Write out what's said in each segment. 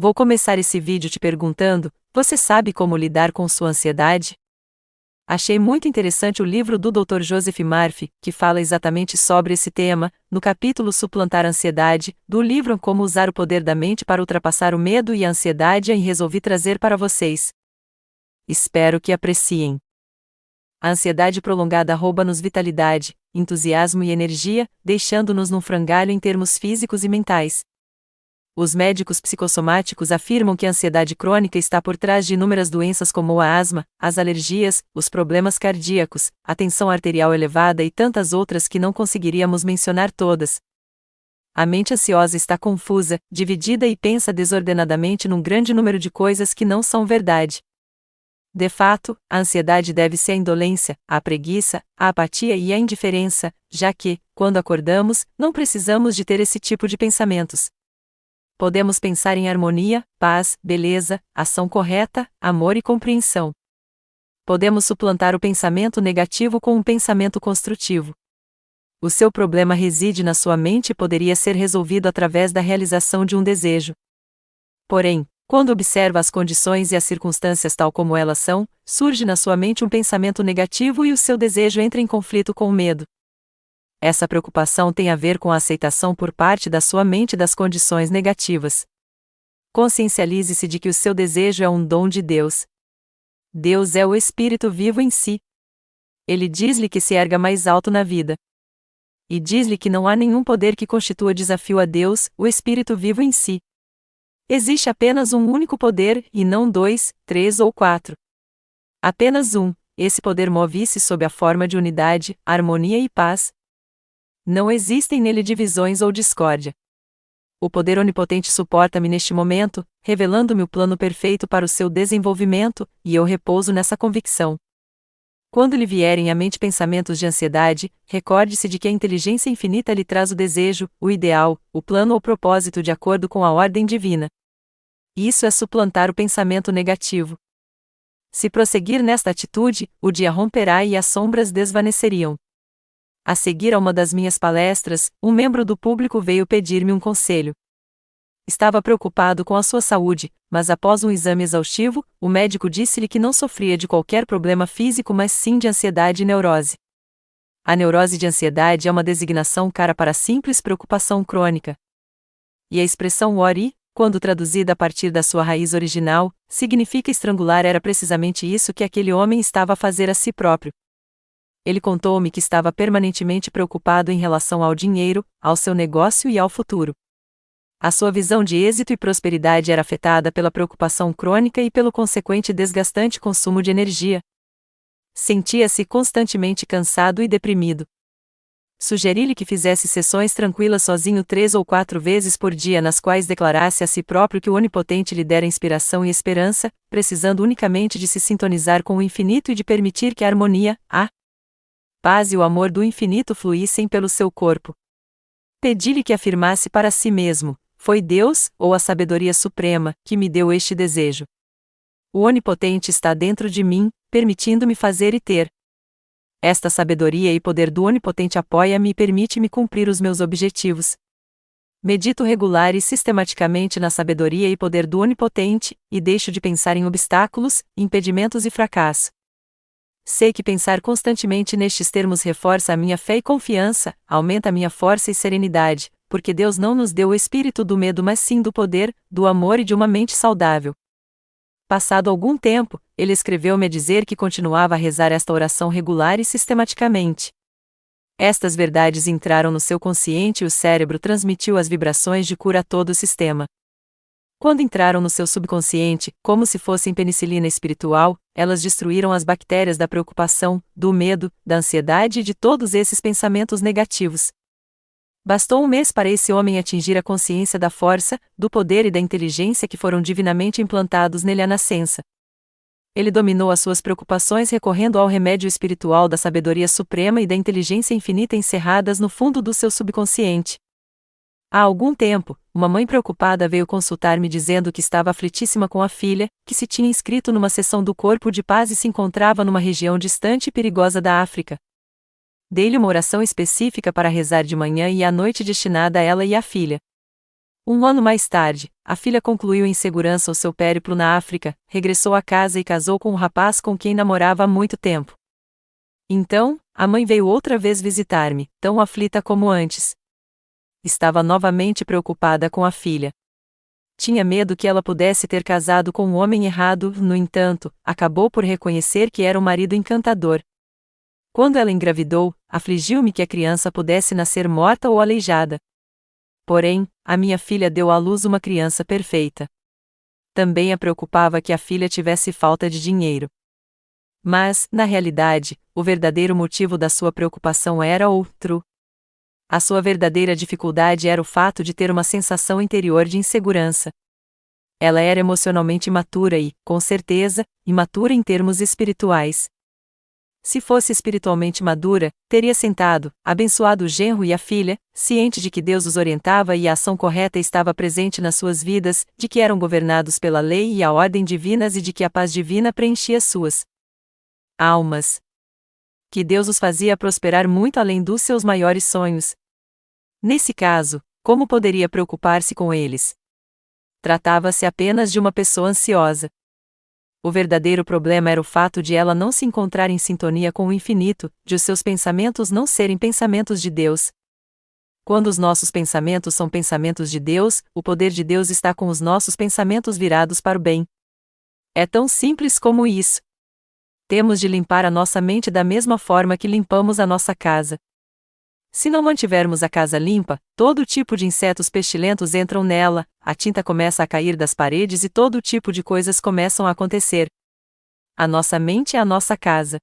Vou começar esse vídeo te perguntando: você sabe como lidar com sua ansiedade? Achei muito interessante o livro do Dr. Joseph Murphy, que fala exatamente sobre esse tema, no capítulo Suplantar a Ansiedade, do livro Como Usar o Poder da Mente para Ultrapassar o Medo e a Ansiedade, e resolvi trazer para vocês. Espero que apreciem. A ansiedade prolongada rouba-nos vitalidade, entusiasmo e energia, deixando-nos num frangalho em termos físicos e mentais. Os médicos psicossomáticos afirmam que a ansiedade crônica está por trás de inúmeras doenças como a asma, as alergias, os problemas cardíacos, a tensão arterial elevada e tantas outras que não conseguiríamos mencionar todas. A mente ansiosa está confusa, dividida e pensa desordenadamente num grande número de coisas que não são verdade. De fato, a ansiedade deve-se à indolência, à preguiça, à apatia e à indiferença, já que, quando acordamos, não precisamos de ter esse tipo de pensamentos. Podemos pensar em harmonia, paz, beleza, ação correta, amor e compreensão. Podemos suplantar o pensamento negativo com um pensamento construtivo. O seu problema reside na sua mente e poderia ser resolvido através da realização de um desejo. Porém, quando observa as condições e as circunstâncias tal como elas são, surge na sua mente um pensamento negativo e o seu desejo entra em conflito com o medo. Essa preocupação tem a ver com a aceitação por parte da sua mente das condições negativas. Consciencialize-se de que o seu desejo é um dom de Deus. Deus é o Espírito vivo em si. Ele diz-lhe que se erga mais alto na vida. E diz-lhe que não há nenhum poder que constitua desafio a Deus, o Espírito vivo em si. Existe apenas um único poder, e não 2, 3 ou 4. Apenas um. Esse poder move-se sob a forma de unidade, harmonia e paz. Não existem nele divisões ou discórdia. O poder onipotente suporta-me neste momento, revelando-me o plano perfeito para o seu desenvolvimento, e eu repouso nessa convicção. Quando lhe vierem à mente pensamentos de ansiedade, recorde-se de que a inteligência infinita lhe traz o desejo, o ideal, o plano ou propósito de acordo com a ordem divina. Isso é suplantar o pensamento negativo. Se prosseguir nesta atitude, o dia romperá e as sombras desvaneceriam. A seguir a uma das minhas palestras, um membro do público veio pedir-me um conselho. Estava preocupado com a sua saúde, mas após um exame exaustivo, o médico disse-lhe que não sofria de qualquer problema físico, mas sim de ansiedade e neurose. A neurose de ansiedade é uma designação cara para a simples preocupação crônica. E a expressão worry, quando traduzida a partir da sua raiz original, significa estrangular. Era precisamente isso que aquele homem estava a fazer a si próprio. Ele contou-me que estava permanentemente preocupado em relação ao dinheiro, ao seu negócio e ao futuro. A sua visão de êxito e prosperidade era afetada pela preocupação crônica e pelo consequente desgastante consumo de energia. Sentia-se constantemente cansado e deprimido. Sugeri-lhe que fizesse sessões tranquilas sozinho 3 ou 4 vezes por dia, nas quais declarasse a si próprio que o Onipotente lhe dera inspiração e esperança, precisando unicamente de se sintonizar com o infinito e de permitir que a harmonia, a paz e o amor do infinito fluíssem pelo seu corpo. Pedi-lhe que afirmasse para si mesmo: foi Deus, ou a sabedoria suprema, que me deu este desejo. O Onipotente está dentro de mim, permitindo-me fazer e ter. Esta sabedoria e poder do Onipotente apoia-me e permite-me cumprir os meus objetivos. Medito regular e sistematicamente na sabedoria e poder do Onipotente, e deixo de pensar em obstáculos, impedimentos e fracasso. Sei que pensar constantemente nestes termos reforça a minha fé e confiança, aumenta a minha força e serenidade, porque Deus não nos deu o espírito do medo, mas sim do poder, do amor e de uma mente saudável. Passado algum tempo, ele escreveu-me a dizer que continuava a rezar esta oração regular e sistematicamente. Estas verdades entraram no seu consciente e o cérebro transmitiu as vibrações de cura a todo o sistema. Quando entraram no seu subconsciente, como se fossem penicilina espiritual, elas destruíram as bactérias da preocupação, do medo, da ansiedade e de todos esses pensamentos negativos. Bastou um mês para esse homem atingir a consciência da força, do poder e da inteligência que foram divinamente implantados nele à nascença. Ele dominou as suas preocupações recorrendo ao remédio espiritual da sabedoria suprema e da inteligência infinita encerradas no fundo do seu subconsciente. Há algum tempo, uma mãe preocupada veio consultar-me dizendo que estava aflitíssima com a filha, que se tinha inscrito numa sessão do Corpo de Paz e se encontrava numa região distante e perigosa da África. Dei-lhe uma oração específica para rezar de manhã e à noite destinada a ela e à filha. Um ano mais tarde, a filha concluiu em segurança o seu périplo na África, regressou à casa e casou com um rapaz com quem namorava há muito tempo. Então, a mãe veio outra vez visitar-me, tão aflita como antes. Estava novamente preocupada com a filha. Tinha medo que ela pudesse ter casado com um homem errado, no entanto, acabou por reconhecer que era um marido encantador. Quando ela engravidou, afligiu-me que a criança pudesse nascer morta ou aleijada. Porém, a minha filha deu à luz uma criança perfeita. Também a preocupava que a filha tivesse falta de dinheiro. Mas, na realidade, o verdadeiro motivo da sua preocupação era outro. A sua verdadeira dificuldade era o fato de ter uma sensação interior de insegurança. Ela era emocionalmente imatura e, com certeza, imatura em termos espirituais. Se fosse espiritualmente madura, teria sentado, abençoado o genro e a filha, ciente de que Deus os orientava e a ação correta estava presente nas suas vidas, de que eram governados pela lei e a ordem divinas e de que a paz divina preenchia suas almas. Que Deus os fazia prosperar muito além dos seus maiores sonhos. Nesse caso, como poderia preocupar-se com eles? Tratava-se apenas de uma pessoa ansiosa. O verdadeiro problema era o fato de ela não se encontrar em sintonia com o infinito, de os seus pensamentos não serem pensamentos de Deus. Quando os nossos pensamentos são pensamentos de Deus, o poder de Deus está com os nossos pensamentos virados para o bem. É tão simples como isso. Temos de limpar a nossa mente da mesma forma que limpamos a nossa casa. Se não mantivermos a casa limpa, todo tipo de insetos pestilentos entram nela, a tinta começa a cair das paredes e todo tipo de coisas começam a acontecer. A nossa mente é a nossa casa.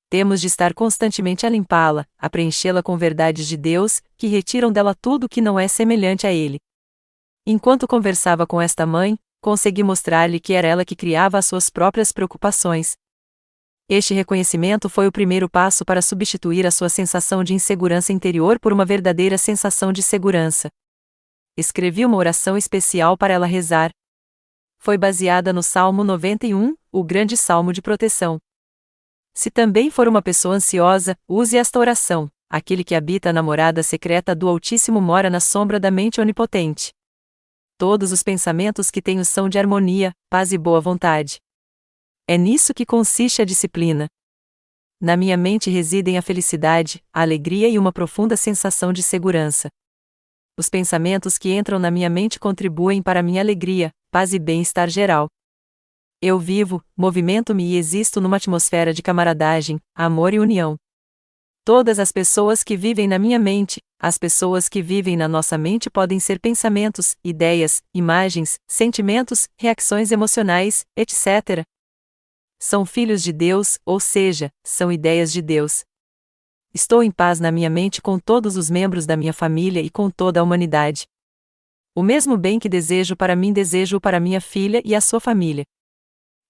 Temos de estar constantemente a limpá-la, a preenchê-la com verdades de Deus, que retiram dela tudo que não é semelhante a Ele. Enquanto conversava com esta mãe, consegui mostrar-lhe que era ela que criava as suas próprias preocupações. Este reconhecimento foi o primeiro passo para substituir a sua sensação de insegurança interior por uma verdadeira sensação de segurança. Escrevi uma oração especial para ela rezar. Foi baseada no Salmo 91, o grande salmo de proteção. Se também for uma pessoa ansiosa, use esta oração: aquele que habita na morada secreta do Altíssimo mora na sombra da mente onipotente. Todos os pensamentos que tenho são de harmonia, paz e boa vontade. É nisso que consiste a disciplina. Na minha mente residem a felicidade, a alegria e uma profunda sensação de segurança. Os pensamentos que entram na minha mente contribuem para minha alegria, paz e bem-estar geral. Eu vivo, movimento-me e existo numa atmosfera de camaradagem, amor e união. Todas as pessoas que vivem na minha mente, as pessoas que vivem na nossa mente podem ser pensamentos, ideias, imagens, sentimentos, reações emocionais, etc. São filhos de Deus, ou seja, são ideias de Deus. Estou em paz na minha mente com todos os membros da minha família e com toda a humanidade. O mesmo bem que desejo para mim desejo para minha filha e a sua família.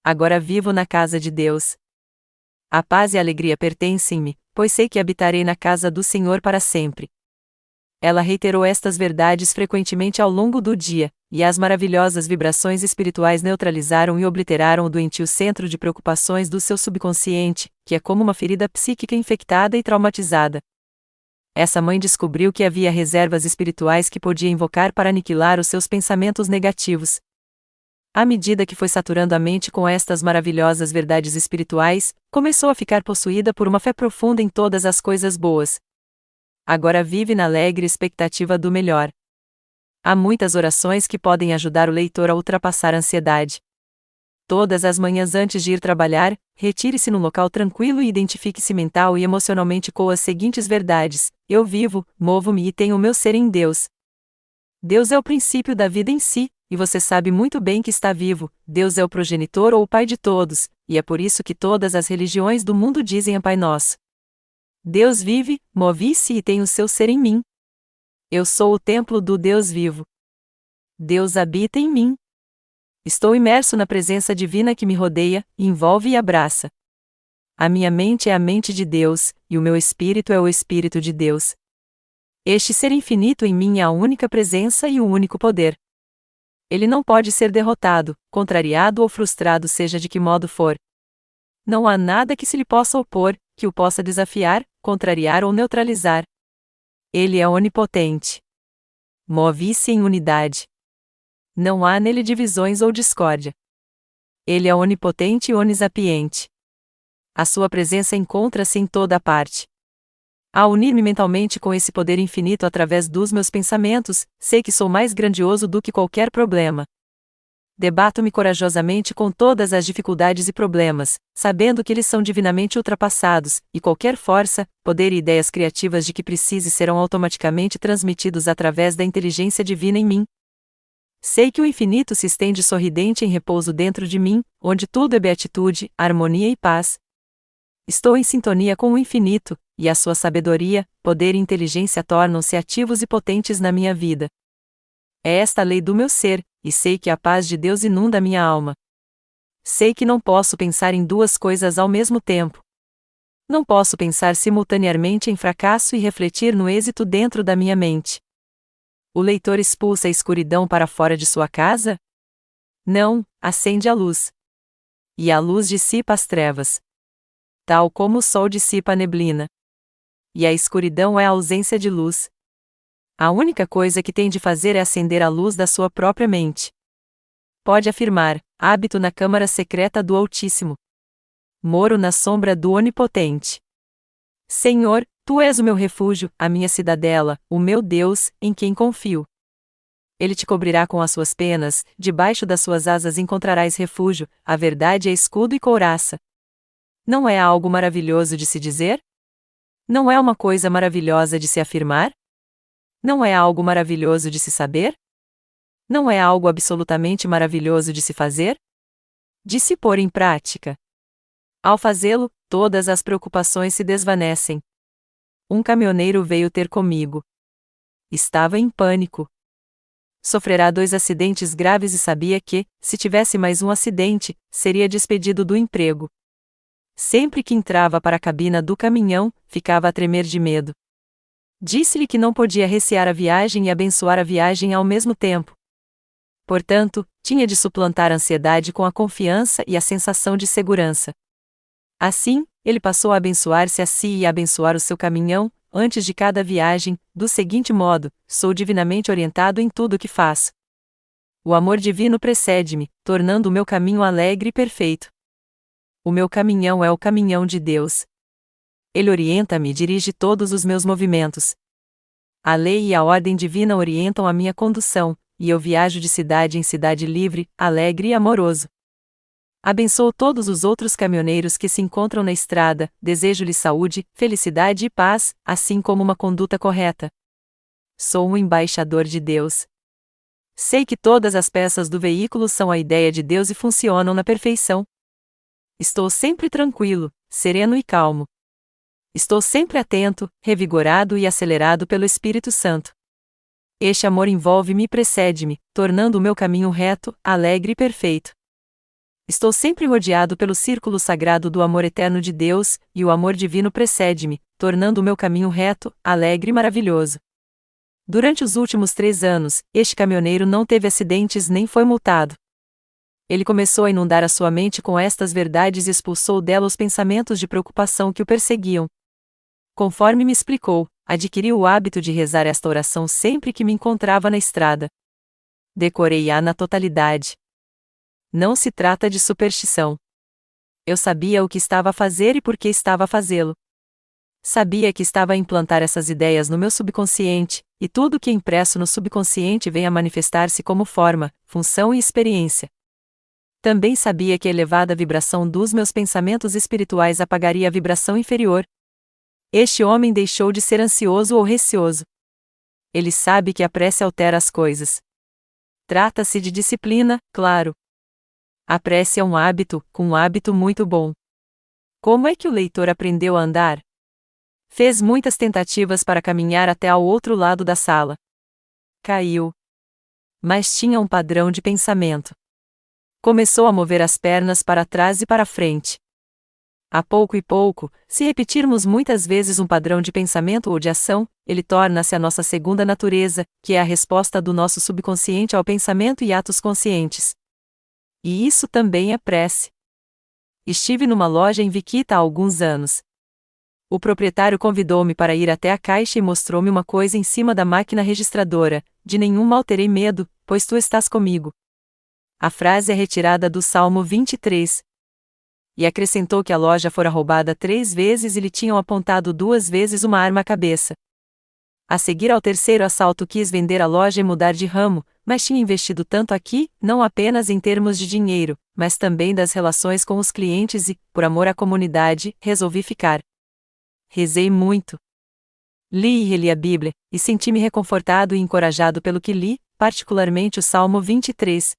Agora vivo na casa de Deus. A paz e a alegria pertencem-me, pois sei que habitarei na casa do Senhor para sempre. Ela reiterou estas verdades frequentemente ao longo do dia, e as maravilhosas vibrações espirituais neutralizaram e obliteraram o doentio centro de preocupações do seu subconsciente, que é como uma ferida psíquica infectada e traumatizada. Essa mãe descobriu que havia reservas espirituais que podia invocar para aniquilar os seus pensamentos negativos. À medida que foi saturando a mente com estas maravilhosas verdades espirituais, começou a ficar possuída por uma fé profunda em todas as coisas boas. Agora vive na alegre expectativa do melhor. Há muitas orações que podem ajudar o leitor a ultrapassar a ansiedade. Todas as manhãs antes de ir trabalhar, retire-se num local tranquilo e identifique-se mental e emocionalmente com as seguintes verdades: eu vivo, movo-me e tenho o meu ser em Deus. Deus é o princípio da vida em si, e você sabe muito bem que está vivo. Deus é o progenitor ou o pai de todos, e é por isso que todas as religiões do mundo dizem a Pai Nosso. Deus vive, move-se e tem o seu ser em mim. Eu sou o templo do Deus vivo. Deus habita em mim. Estou imerso na presença divina que me rodeia, envolve e abraça. A minha mente é a mente de Deus, e o meu espírito é o espírito de Deus. Este ser infinito em mim é a única presença e o único poder. Ele não pode ser derrotado, contrariado ou frustrado, seja de que modo for. Não há nada que se lhe possa opor, que o possa desafiar, contrariar ou neutralizar. Ele é onipotente. Move-se em unidade. Não há nele divisões ou discórdia. Ele é onipotente e onisapiente. A sua presença encontra-se em toda a parte. Ao unir-me mentalmente com esse poder infinito através dos meus pensamentos, sei que sou mais grandioso do que qualquer problema. Debato-me corajosamente com todas as dificuldades e problemas, sabendo que eles são divinamente ultrapassados, e qualquer força, poder e ideias criativas de que precise serão automaticamente transmitidos através da inteligência divina em mim. Sei que o infinito se estende sorridente em repouso dentro de mim, onde tudo é beatitude, harmonia e paz. Estou em sintonia com o infinito, e a sua sabedoria, poder e inteligência tornam-se ativos e potentes na minha vida. É esta a lei do meu ser, e sei que a paz de Deus inunda minha alma. Sei que não posso pensar em duas coisas ao mesmo tempo. Não posso pensar simultaneamente em fracasso e refletir no êxito dentro da minha mente. O leitor expulsa a escuridão para fora de sua casa? Não, acende a luz. E a luz dissipa as trevas. Tal como o sol dissipa a neblina. E a escuridão é a ausência de luz. A única coisa que tem de fazer é acender a luz da sua própria mente. Pode afirmar: habito na câmara secreta do Altíssimo. Moro na sombra do Onipotente. Senhor, Tu és o meu refúgio, a minha cidadela, o meu Deus, em quem confio. Ele te cobrirá com as suas penas, debaixo das suas asas encontrarás refúgio, a verdade é escudo e couraça. Não é algo maravilhoso de se dizer? Não é uma coisa maravilhosa de se afirmar? Não é algo maravilhoso de se saber? Não é algo absolutamente maravilhoso de se fazer? De se pôr em prática. Ao fazê-lo, todas as preocupações se desvanecem. Um caminhoneiro veio ter comigo. Estava em pânico. Sofrerá 2 acidentes graves e sabia que, se tivesse mais um acidente, seria despedido do emprego. Sempre que entrava para a cabina do caminhão, ficava a tremer de medo. Disse-lhe que não podia recear a viagem e abençoar a viagem ao mesmo tempo. Portanto, tinha de suplantar a ansiedade com a confiança e a sensação de segurança. Assim, ele passou a abençoar-se a si e a abençoar o seu caminhão, antes de cada viagem, do seguinte modo: sou divinamente orientado em tudo o que faço. O amor divino precede-me, tornando o meu caminho alegre e perfeito. O meu caminhão é o caminhão de Deus. Ele orienta-me e dirige todos os meus movimentos. A lei e a ordem divina orientam a minha condução, e eu viajo de cidade em cidade livre, alegre e amoroso. Abençoo todos os outros caminhoneiros que se encontram na estrada, desejo-lhes saúde, felicidade e paz, assim como uma conduta correta. Sou um embaixador de Deus. Sei que todas as peças do veículo são a ideia de Deus e funcionam na perfeição. Estou sempre tranquilo, sereno e calmo. Estou sempre atento, revigorado e acelerado pelo Espírito Santo. Este amor envolve-me e precede-me, tornando o meu caminho reto, alegre e perfeito. Estou sempre rodeado pelo círculo sagrado do amor eterno de Deus, e o amor divino precede-me, tornando o meu caminho reto, alegre e maravilhoso. Durante os últimos 3 anos, este caminhoneiro não teve acidentes nem foi multado. Ele começou a inundar a sua mente com estas verdades e expulsou dela os pensamentos de preocupação que o perseguiam. Conforme me explicou, adquiri o hábito de rezar esta oração sempre que me encontrava na estrada. Decorei-a na totalidade. Não se trata de superstição. Eu sabia o que estava a fazer e por que estava a fazê-lo. Sabia que estava a implantar essas ideias no meu subconsciente, e tudo o que é impresso no subconsciente vem a manifestar-se como forma, função e experiência. Também sabia que a elevada vibração dos meus pensamentos espirituais apagaria a vibração inferior. Este homem deixou de ser ansioso ou receoso. Ele sabe que a prece altera as coisas. Trata-se de disciplina, claro. A prece é um hábito muito bom. Como é que o leitor aprendeu a andar? Fez muitas tentativas para caminhar até ao outro lado da sala. Caiu. Mas tinha um padrão de pensamento. Começou a mover as pernas para trás e para frente. A pouco e pouco, se repetirmos muitas vezes um padrão de pensamento ou de ação, ele torna-se a nossa segunda natureza, que é a resposta do nosso subconsciente ao pensamento e atos conscientes. E isso também é prece. Estive numa loja em Viquita há alguns anos. O proprietário convidou-me para ir até a caixa e mostrou-me uma coisa em cima da máquina registradora: de nenhum mal terei medo, pois tu estás comigo. A frase é retirada do Salmo 23. E acrescentou que a loja fora roubada 3 vezes e lhe tinham apontado 2 vezes uma arma à cabeça. A seguir ao terceiro assalto quis vender a loja e mudar de ramo, mas tinha investido tanto aqui, não apenas em termos de dinheiro, mas também das relações com os clientes e, por amor à comunidade, resolvi ficar. Rezei muito. Li e reli a Bíblia, e senti-me reconfortado e encorajado pelo que li, particularmente o Salmo 23.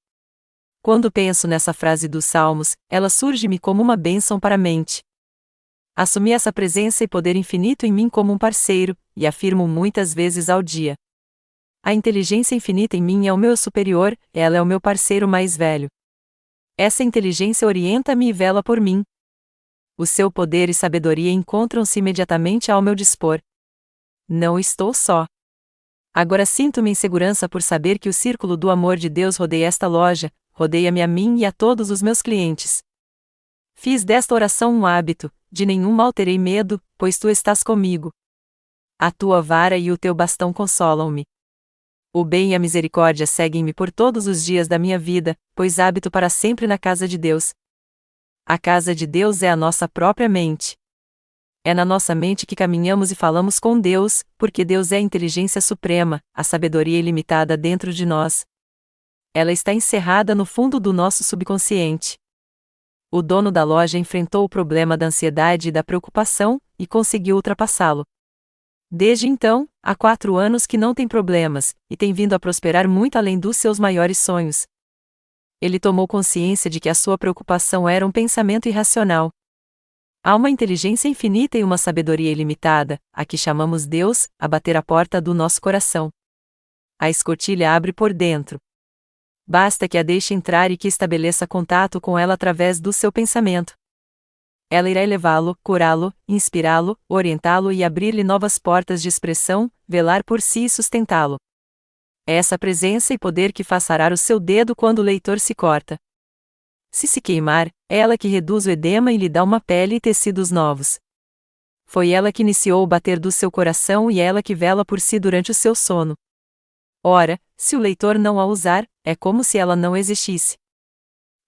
Quando penso nessa frase dos Salmos, ela surge-me como uma bênção para a mente. Assumi essa presença e poder infinito em mim como um parceiro, e afirmo muitas vezes ao dia. A inteligência infinita em mim é o meu superior, ela é o meu parceiro mais velho. Essa inteligência orienta-me e vela por mim. O seu poder e sabedoria encontram-se imediatamente ao meu dispor. Não estou só. Agora sinto-me em segurança por saber que o círculo do amor de Deus rodeia esta loja, rodeia-me a mim e a todos os meus clientes. Fiz desta oração um hábito: de nenhum mal terei medo, pois tu estás comigo. A tua vara e o teu bastão consolam-me. O bem e a misericórdia seguem-me por todos os dias da minha vida, pois habito para sempre na casa de Deus. A casa de Deus é a nossa própria mente. É na nossa mente que caminhamos e falamos com Deus, porque Deus é a inteligência suprema, a sabedoria ilimitada dentro de nós. Ela está encerrada no fundo do nosso subconsciente. O dono da loja enfrentou o problema da ansiedade e da preocupação, e conseguiu ultrapassá-lo. Desde então, há 4 anos que não tem problemas, e tem vindo a prosperar muito além dos seus maiores sonhos. Ele tomou consciência de que a sua preocupação era um pensamento irracional. Há uma inteligência infinita e uma sabedoria ilimitada, a que chamamos Deus, a bater a porta do nosso coração. A escotilha abre por dentro. Basta que a deixe entrar e que estabeleça contato com ela através do seu pensamento. Ela irá elevá-lo, curá-lo, inspirá-lo, orientá-lo e abrir-lhe novas portas de expressão, velar por si e sustentá-lo. É essa presença e poder que faz sarar o seu dedo quando o leitor se corta. Se se queimar, é ela que reduz o edema e lhe dá uma pele e tecidos novos. Foi ela que iniciou o bater do seu coração e é ela que vela por si durante o seu sono. Ora, se o leitor não a usar, é como se ela não existisse.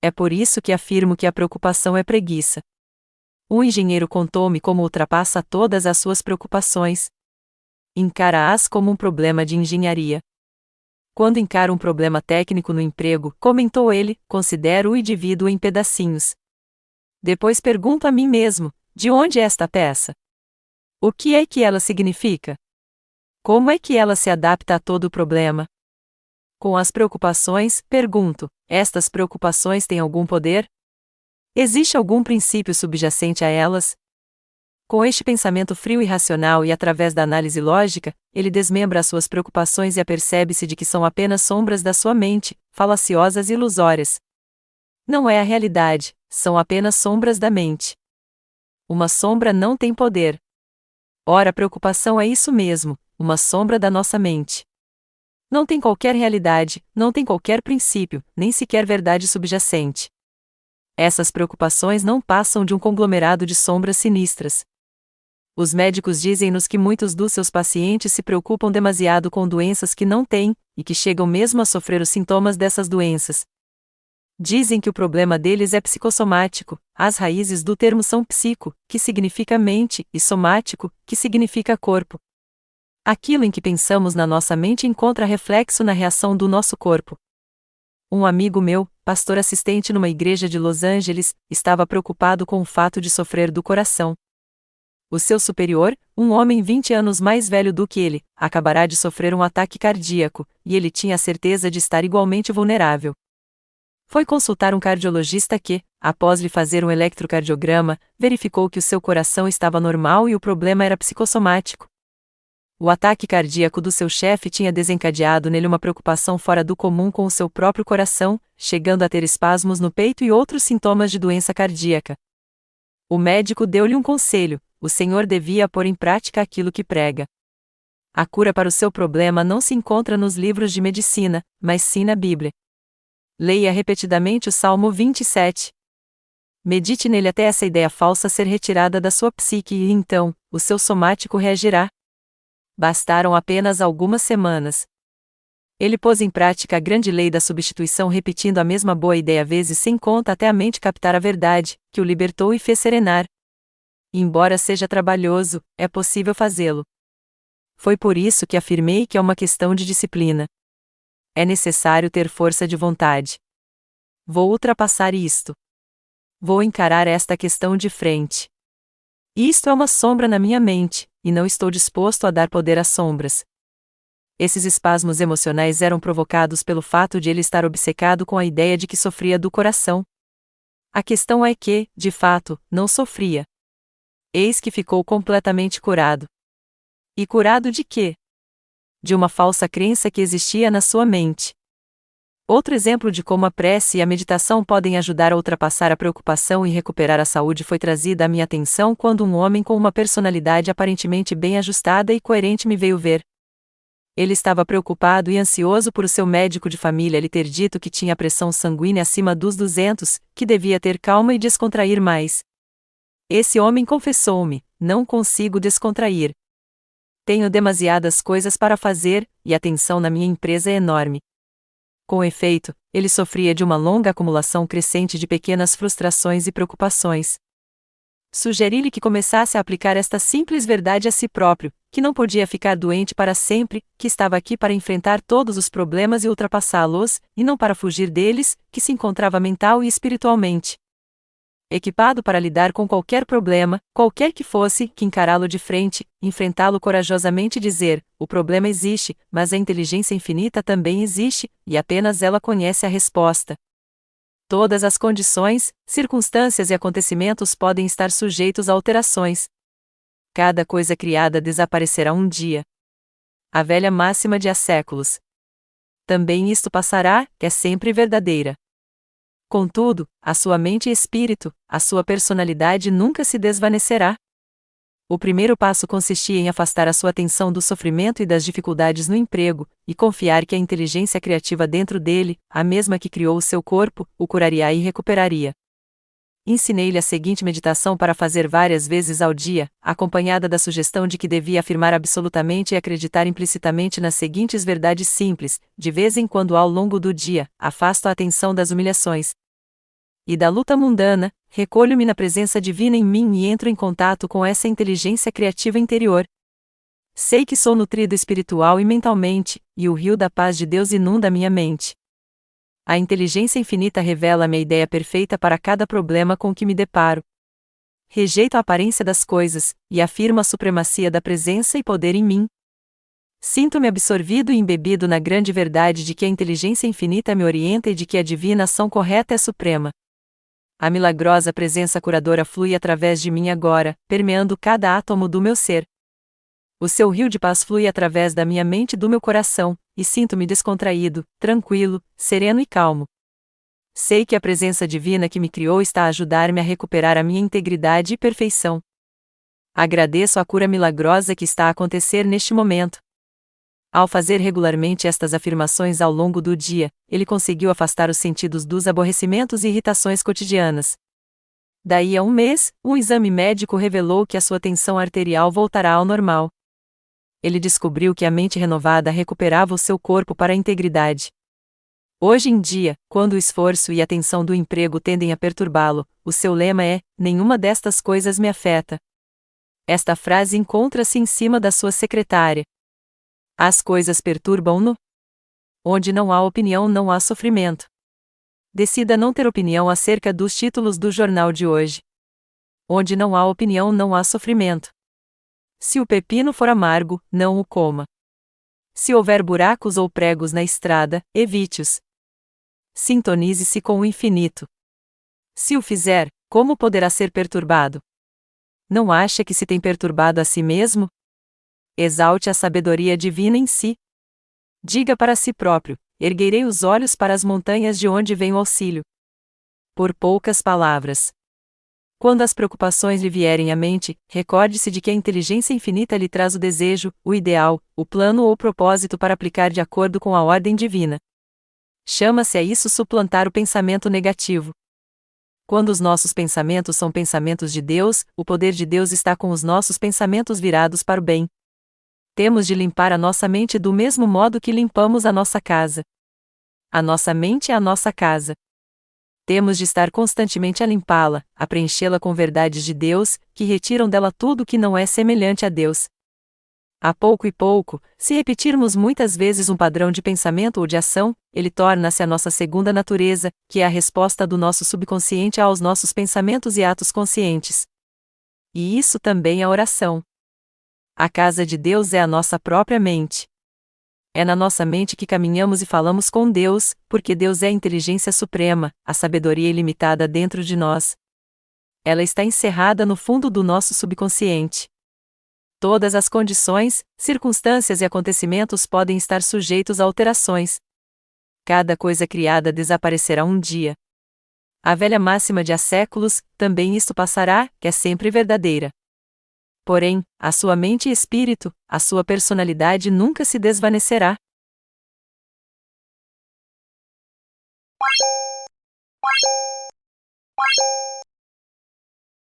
É por isso que afirmo que a preocupação é preguiça. Um engenheiro contou-me como ultrapassa todas as suas preocupações. Encara-as como um problema de engenharia. Quando encaro um problema técnico no emprego, comentou ele, considero-o e divido-o em pedacinhos. Depois pergunto a mim mesmo: de onde é esta peça? O que é que ela significa? Como é que ela se adapta a todo o problema? Com as preocupações, pergunto: estas preocupações têm algum poder? Existe algum princípio subjacente a elas? Com este pensamento frio e racional e através da análise lógica, ele desmembra as suas preocupações e apercebe-se de que são apenas sombras da sua mente, falaciosas e ilusórias. Não é a realidade, são apenas sombras da mente. Uma sombra não tem poder. Ora, a preocupação é isso mesmo, uma sombra da nossa mente. Não tem qualquer realidade, não tem qualquer princípio, nem sequer verdade subjacente. Essas preocupações não passam de um conglomerado de sombras sinistras. Os médicos dizem-nos que muitos dos seus pacientes se preocupam demasiado com doenças que não têm, e que chegam mesmo a sofrer os sintomas dessas doenças. Dizem que o problema deles é psicossomático, as raízes do termo são psico, que significa mente, e somático, que significa corpo. Aquilo em que pensamos na nossa mente encontra reflexo na reação do nosso corpo. Um amigo meu, pastor assistente numa igreja de Los Angeles, estava preocupado com o fato de sofrer do coração. O seu superior, um homem 20 anos mais velho do que ele, acabará de sofrer um ataque cardíaco, e ele tinha a certeza de estar igualmente vulnerável. Foi consultar um cardiologista que, após lhe fazer um eletrocardiograma, verificou que o seu coração estava normal e o problema era psicossomático. O ataque cardíaco do seu chefe tinha desencadeado nele uma preocupação fora do comum com o seu próprio coração, chegando a ter espasmos no peito e outros sintomas de doença cardíaca. O médico deu-lhe um conselho: o senhor devia pôr em prática aquilo que prega. A cura para o seu problema não se encontra nos livros de medicina, mas sim na Bíblia. Leia repetidamente o Salmo 27. Medite nele até essa ideia falsa ser retirada da sua psique e então, o seu somático reagirá. Bastaram apenas algumas semanas. Ele pôs em prática a grande lei da substituição, repetindo a mesma boa ideia vezes sem conta até a mente captar a verdade, que o libertou e fez serenar. E embora seja trabalhoso, é possível fazê-lo. Foi por isso que afirmei que é uma questão de disciplina. É necessário ter força de vontade. Vou ultrapassar isto. Vou encarar esta questão de frente. Isto é uma sombra na minha mente, e não estou disposto a dar poder às sombras. Esses espasmos emocionais eram provocados pelo fato de ele estar obcecado com a ideia de que sofria do coração. A questão é que, de fato, não sofria. Eis que ficou completamente curado. E curado de quê? De uma falsa crença que existia na sua mente. Outro exemplo de como a prece e a meditação podem ajudar a ultrapassar a preocupação e recuperar a saúde foi trazida à minha atenção quando um homem com uma personalidade aparentemente bem ajustada e coerente me veio ver. Ele estava preocupado e ansioso por o seu médico de família lhe ter dito que tinha pressão sanguínea acima dos 200, que devia ter calma e descontrair mais. Esse homem confessou-me: não consigo descontrair. Tenho demasiadas coisas para fazer, e a tensão na minha empresa é enorme. Com efeito, ele sofria de uma longa acumulação crescente de pequenas frustrações e preocupações. Sugeri-lhe que começasse a aplicar esta simples verdade a si próprio, que não podia ficar doente para sempre, que estava aqui para enfrentar todos os problemas e ultrapassá-los, e não para fugir deles, que se encontrava mental e espiritualmente equipado para lidar com qualquer problema, qualquer que fosse, que encará-lo de frente, enfrentá-lo corajosamente e dizer: o problema existe, mas a inteligência infinita também existe, e apenas ela conhece a resposta. Todas as condições, circunstâncias e acontecimentos podem estar sujeitos a alterações. Cada coisa criada desaparecerá um dia. A velha máxima de há séculos. Também isto passará, é sempre verdadeira. Contudo, a sua mente e espírito, a sua personalidade nunca se desvanecerá. O primeiro passo consistia em afastar a sua atenção do sofrimento e das dificuldades no emprego, e confiar que a inteligência criativa dentro dele, a mesma que criou o seu corpo, o curaria e recuperaria. Ensinei-lhe a seguinte meditação para fazer várias vezes ao dia, acompanhada da sugestão de que devia afirmar absolutamente e acreditar implicitamente nas seguintes verdades simples: de vez em quando ao longo do dia, afasto a atenção das humilhações e da luta mundana, recolho-me na presença divina em mim e entro em contato com essa inteligência criativa interior. Sei que sou nutrido espiritual e mentalmente, e o rio da paz de Deus inunda minha mente. A inteligência infinita revela-me a ideia perfeita para cada problema com que me deparo. Rejeito a aparência das coisas, e afirmo a supremacia da presença e poder em mim. Sinto-me absorvido e embebido na grande verdade de que a inteligência infinita me orienta e de que a divina ação correta é suprema. A milagrosa presença curadora flui através de mim agora, permeando cada átomo do meu ser. O seu rio de paz flui através da minha mente e do meu coração, e sinto-me descontraído, tranquilo, sereno e calmo. Sei que a presença divina que me criou está a ajudar-me a recuperar a minha integridade e perfeição. Agradeço a cura milagrosa que está a acontecer neste momento. Ao fazer regularmente estas afirmações ao longo do dia, ele conseguiu afastar os sentidos dos aborrecimentos e irritações cotidianas. Daí a um mês, um exame médico revelou que a sua tensão arterial voltará ao normal. Ele descobriu que a mente renovada recuperava o seu corpo para a integridade. Hoje em dia, quando o esforço e a tensão do emprego tendem a perturbá-lo, o seu lema é: nenhuma destas coisas me afeta. Esta frase encontra-se em cima da sua secretária. As coisas perturbam-no? Onde não há opinião, não há sofrimento. Decida não ter opinião acerca dos títulos do jornal de hoje. Onde não há opinião, não há sofrimento. Se o pepino for amargo, não o coma. Se houver buracos ou pregos na estrada, evite-os. Sintonize-se com o infinito. Se o fizer, como poderá ser perturbado? Não acha que se tem perturbado a si mesmo? Exalte a sabedoria divina em si. Diga para si próprio: erguerei os olhos para as montanhas de onde vem o auxílio. Por poucas palavras. Quando as preocupações lhe vierem à mente, recorde-se de que a inteligência infinita lhe traz o desejo, o ideal, o plano ou o propósito para aplicar de acordo com a ordem divina. Chama-se a isso suplantar o pensamento negativo. Quando os nossos pensamentos são pensamentos de Deus, o poder de Deus está com os nossos pensamentos virados para o bem. Temos de limpar a nossa mente do mesmo modo que limpamos a nossa casa. A nossa mente é a nossa casa. Temos de estar constantemente a limpá-la, a preenchê-la com verdades de Deus, que retiram dela tudo que não é semelhante a Deus. A pouco e pouco, se repetirmos muitas vezes um padrão de pensamento ou de ação, ele torna-se a nossa segunda natureza, que é a resposta do nosso subconsciente aos nossos pensamentos e atos conscientes. E isso também é oração. A casa de Deus é a nossa própria mente. É na nossa mente que caminhamos e falamos com Deus, porque Deus é a inteligência suprema, a sabedoria ilimitada dentro de nós. Ela está encerrada no fundo do nosso subconsciente. Todas as condições, circunstâncias e acontecimentos podem estar sujeitos a alterações. Cada coisa criada desaparecerá um dia. A velha máxima de há séculos, também isto passará, que é sempre verdadeira. Porém, a sua mente e espírito, a sua personalidade nunca se desvanecerá.